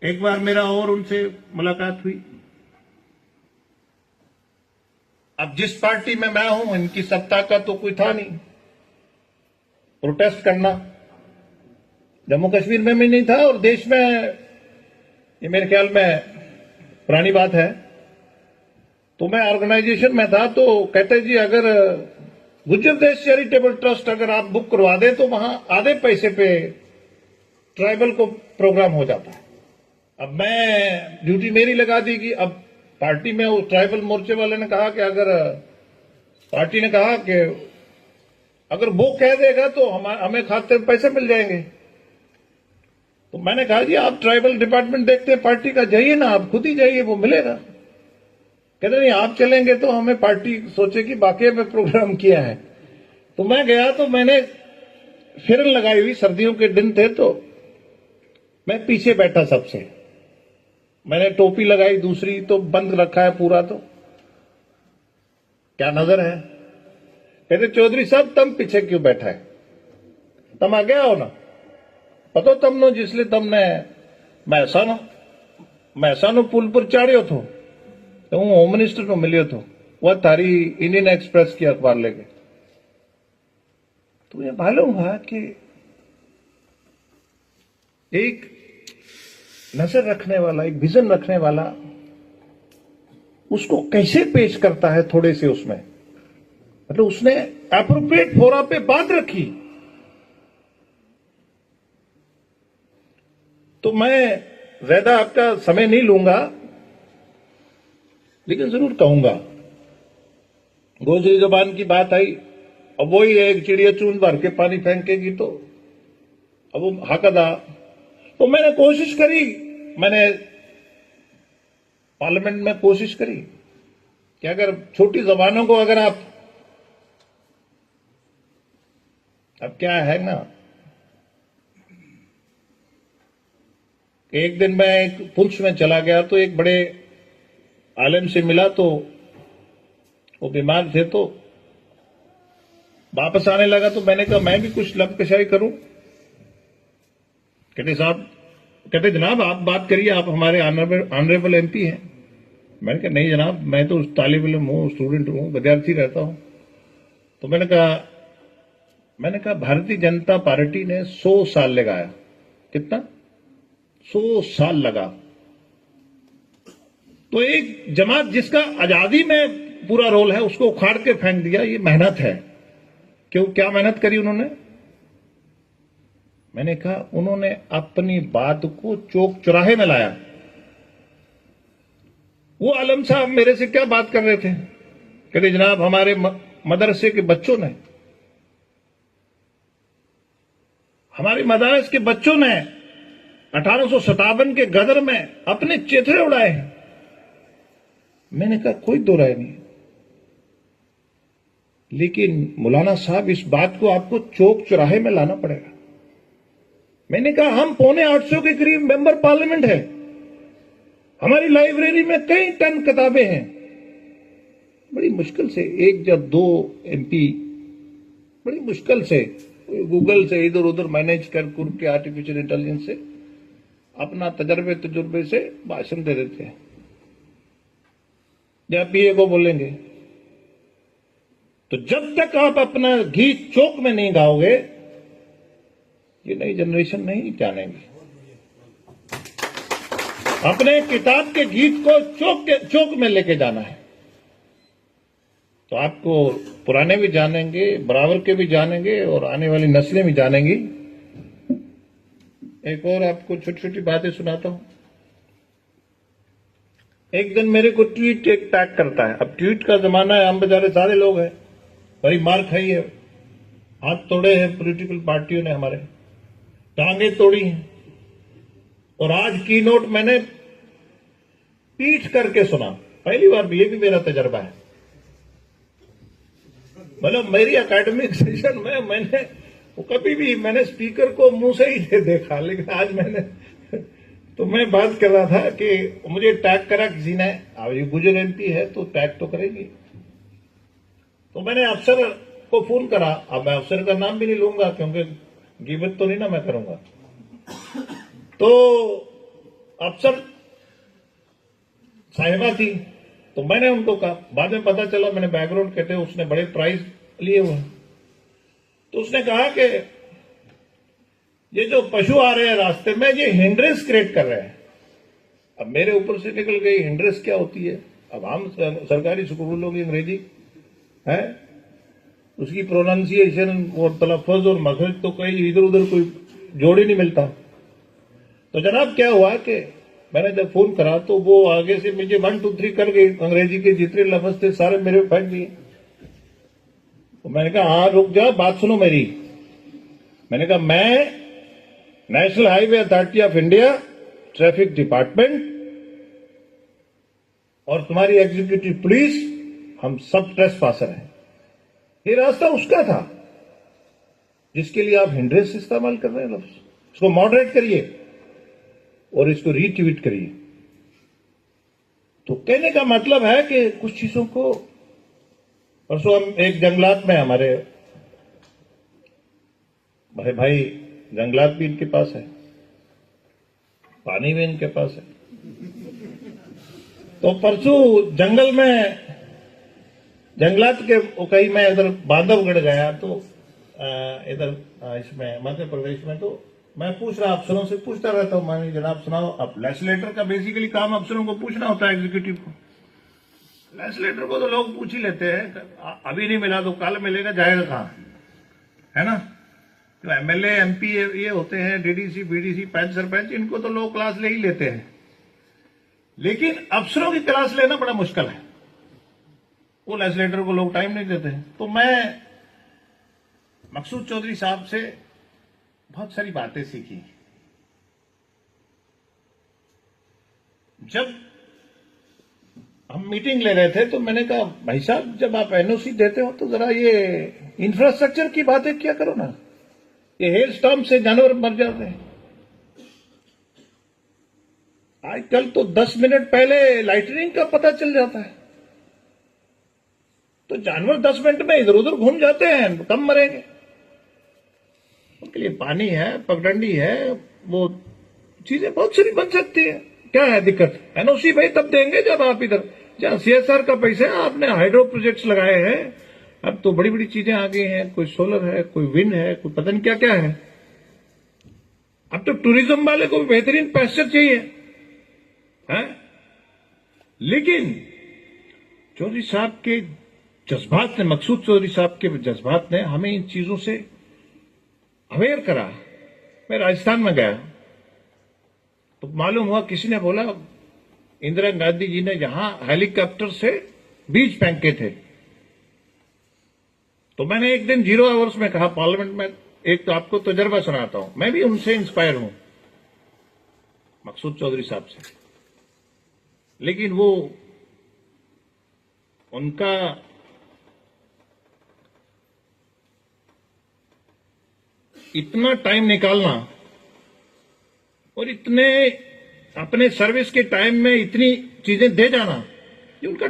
एक बार मेरा और उनसे मुलाकात हुई। अब जिस पार्टी में मैं हूं, इनकी सत्ता का तो कोई था नहीं। प्रोटेस्ट करना जम्मू कश्मीर में भी नहीं था और देश में, ये मेरे ख्याल में पुरानी बात है। तो मैं ऑर्गेनाइजेशन में था, तो कहते जी अगर गुज्जर देश चैरिटेबल ट्रस्ट अगर आप बुक करवा दें तो वहां आधे पैसे पे ट्राइबल को प्रोग्राम हो जाता है। अब मैं ड्यूटी मेरी लगा दी कि अब पार्टी में उस ट्राइबल मोर्चे वाले ने कहा कि अगर पार्टी ने कहा कि अगर वो कह देगा तो हमें खाते में पैसे मिल जाएंगे। तो मैंने कहा जी आप ट्राइबल डिपार्टमेंट देखते हैं पार्टी का, जाइए ना, आप खुद ही जाइए, वो मिलेगा। कहते नहीं आप चलेंगे तो हमें पार्टी सोचे कि बाकी में प्रोग्राम किया है। तो मैं गया, तो मैंने फिरन लगाई हुई, सर्दियों के दिन थे, तो मैं पीछे बैठा सबसे। मैंने टोपी लगाई, दूसरी तो बंद रखा है पूरा, तो क्या नजर है। कहते चौधरी साहब तम पीछे क्यों बैठा है, तम आ गया हो ना, पतो तमनो जिसलिए तमने મહેસાનો પુલ પર ચડ્યો હતો तो હું होम मिनिस्टर को मिलियो तो वह तारी इंडियन एक्सप्रेस की अखबार लेके। तो ये मालूम हुआ कि एक नजर रखने वाला, एक विजन रखने वाला उसको कैसे पेश करता है, थोड़े से उसमें मतलब उसने एप्रोप्रिएट फोरम पे बात रखी। तो मैं ज्यादा आपका समय नहीं लूंगा, लेकिन जरूर कहूंगा, गोजरी जबान की बात आई। अब वही है, एक चिड़िया चून भर के पानी फेंकेगी तो अब वो हकदा। तो मैंने कोशिश करी, मैंने पार्लियामेंट में कोशिश करी कि अगर छोटी जबानों को अगर आप, अब क्या है ना, एक दिन मैं एक पुंछ में चला गया, तो एक बड़े आलम से मिला, तो वो बीमार थे, तो वापस आने लगा। तो मैंने कहा मैं भी कुछ लबकशाई करूं। कहते साहब, कहते जनाब आप बात करिए, आप हमारे ऑनरेबल एमपी हैं। मैंने कहा नहीं जनाब, मैं तो तालिब इल्म हूं, स्टूडेंट हूं, विद्यार्थी रहता हूं। तो मैंने कहा भारतीय जनता पार्टी ने 100 साल लगाया। कितना? 100 साल लगा। तो एक जमात जिसका आजादी में पूरा रोल है, उसको उखाड़ के फेंक दिया, ये मेहनत है। क्यों, क्या मेहनत करी उन्होंने? मैंने कहा उन्होंने अपनी बात को चौक चौराहे में लाया। वो आलम साहब मेरे से क्या बात कर रहे थे, कहते जनाब हमारे मदरसे के बच्चों ने, हमारे मदारस के बच्चों ने 1857 के गदर में अपने चेहरे उड़ाए हैं। मैंने कहा कोई दो राय नहीं, लेकिन मौलाना साहब इस बात को आपको चौक चौराहे में लाना पड़ेगा। मैंने कहा हम 750 के करीब मेंबर पार्लियामेंट है, हमारी लाइब्रेरी में कई टन किताबें हैं। बड़ी मुश्किल से एक या दो एमपी बड़ी मुश्किल से गूगल से इधर उधर मैनेज कर के आर्टिफिशियल इंटेलिजेंस से अपना तजुर्बे से भाषण दे देते हैं। जब पीए को बोलेंगे, तो जब तक आप अपना गीत चौक में नहीं गाओगे, ये नई जनरेशन नहीं जानेगी। अपने किताब के गीत को चौक में लेके जाना है, तो आपको पुराने भी जानेंगे, बराबर के भी जानेंगे, और आने वाली नस्लें भी जानेंगी। एक और आपको छोटी छोटी बातें सुनाता हूं। एक दिन मेरे को ट्वीट एक टैग करता है। अब ट्वीट का जमाना है, हम बेचारे सारे लोग हैं, बड़ी मार खाई है, हाथ तोड़े हैं पॉलिटिकल पार्टियों ने, हमारे टांगे तोड़ी हैं। और आज की नोट मैंने पीट करके सुना, पहली बार। ये भी मेरा तजर्बा है, मतलब मेरी एकेडमिक सेशन में मैंने कभी भी मैंने स्पीकर को मुंह से ही नहीं देखा, लेकिन आज मैंने तो मैं बात कर रहा था कि मुझे टैग करा किसी ने। अब ये गुजर एमपी है तो टैग तो करेगी। तो मैंने अफसर को फोन करा। अब मैं अफसर का नाम भी नहीं लूंगा, क्योंकि गिबत तो नहीं ना मैं करूंगा। तो अफसर साहिबा थी, तो मैंने उनको कहा, बाद में पता चला, मैंने बैकग्राउंड कहते उसने बड़े प्राइज लिए हुए, तो उसने कहा कि ये जो पशु आ रहे हैं रास्ते में, ये हिंड्रेंस क्रिएट कर रहे हैं। अब मेरे ऊपर से निकल गई हिंड्रेंस क्या होती है। अब हम सरकारी स्कूलों की अंग्रेजी है, उसकी प्रोनाउंसिएशन और तलफ़्फ़ुज़ और मखरज तो कहीं इधर उधर कोई जोड़ ही नहीं मिलता। तो जनाब क्या हुआ कि मैंने जब फोन करा तो वो आगे से मुझे 1 2 3 कर गई, अंग्रेजी के जितने लफ्ज थे सारे मेरे पे फेंक दिए। तो मैंने कहा हाँ रुक जा, बात सुनो मेरी। मैंने कहा मैं national highway authority of India traffic department और तुम्हारी एग्जीक्यूटिव पुलिस, हम सब ट्रेसपासर हैं। ये रास्ता उसका था जिसके लिए आप हिंड्रेंस इस्तेमाल कर रहे हैं लफ्ज। इसको मॉडरेट करिए और इसको रीट्वीट करिए। तो कहने का मतलब है कि कुछ चीजों को, परसों हम एक जंगलात में, हमारे भाई जंगलात भी इनके पास है, पानी भी इनके पास है। तो परसों जंगल में, जंगलात के कहीं मैं इधर बांधवगढ़ गया, तो इधर इसमें मध्य प्रदेश में, तो मैं पूछ रहा, अफसरों से पूछता रहता हूं, मानी जनाब सुनाओ। अब लेजिस्लेटर का बेसिकली काम अफसरों को पूछना होता है, एग्जीक्यूटिव को। लेजिस्लेटर को तो लोग पूछ ही लेते हैं, अभी नहीं मिला तो कल मिलेगा, जाएगा कहां, है ना। जो एमएलए एमपी ये होते हैं, डीडीसी बीडीसी पंच सरपंच, इनको तो लोग क्लास ले ही लेते हैं, लेकिन अफसरों की क्लास लेना बड़ा मुश्किल है। वो लेजिस्लेटर को लोग टाइम नहीं देते। तो मैं मकसूद चौधरी साहब से बहुत सारी बातें सीखी। जब हम मीटिंग ले रहे थे तो मैंने कहा भाई साहब, जब आप एनओसी देते हो तो जरा ये इंफ्रास्ट्रक्चर की बातें क्या करो ना। ये हेल स्टॉर्म से जानवर मर जाते हैं। आजकल तो 10 मिनट पहले लाइटनिंग का पता चल जाता है, तो जानवर 10 मिनट में इधर उधर घूम जाते हैं, कम मरेंगे। उनके लिए पानी है, पगडंडी है, वो चीजें बहुत सारी बन सकती है। क्या है दिक्कत? एनओसी भाई तब देंगे जब आप इधर, जहां सीएसआर का पैसा है, आपने हाइड्रो प्रोजेक्ट्स लगाए हैं। अब तो बड़ी बड़ी चीजें आ गई हैं, कोई सोलर है, कोई विंड है, कोई पता नहीं क्या क्या है। अब तो टूरिज्म वाले को भी बेहतरीन पैसेंजर चाहिए है? लेकिन चौधरी साहब के जज्बात ने, मकसूद चौधरी साहब के जज्बात ने हमें इन चीजों से अवेयर करा। मैं राजस्थान में गया तो मालूम हुआ, किसी ने बोला इंदिरा गांधी जी ने यहां हेलीकॉप्टर से बीज फेंके थे। तो मैंने एक दिन 0 आवर्स में कहा पार्लियामेंट में, एक तो आपको तजर्बा सुनाता हूं, मैं भी उनसे इंस्पायर हूं, मकसूद चौधरी साहब से। लेकिन वो उनका इतना टाइम निकालना और इतने अपने सर्विस के टाइम में इतनी चीजें दे जाना, ये उनका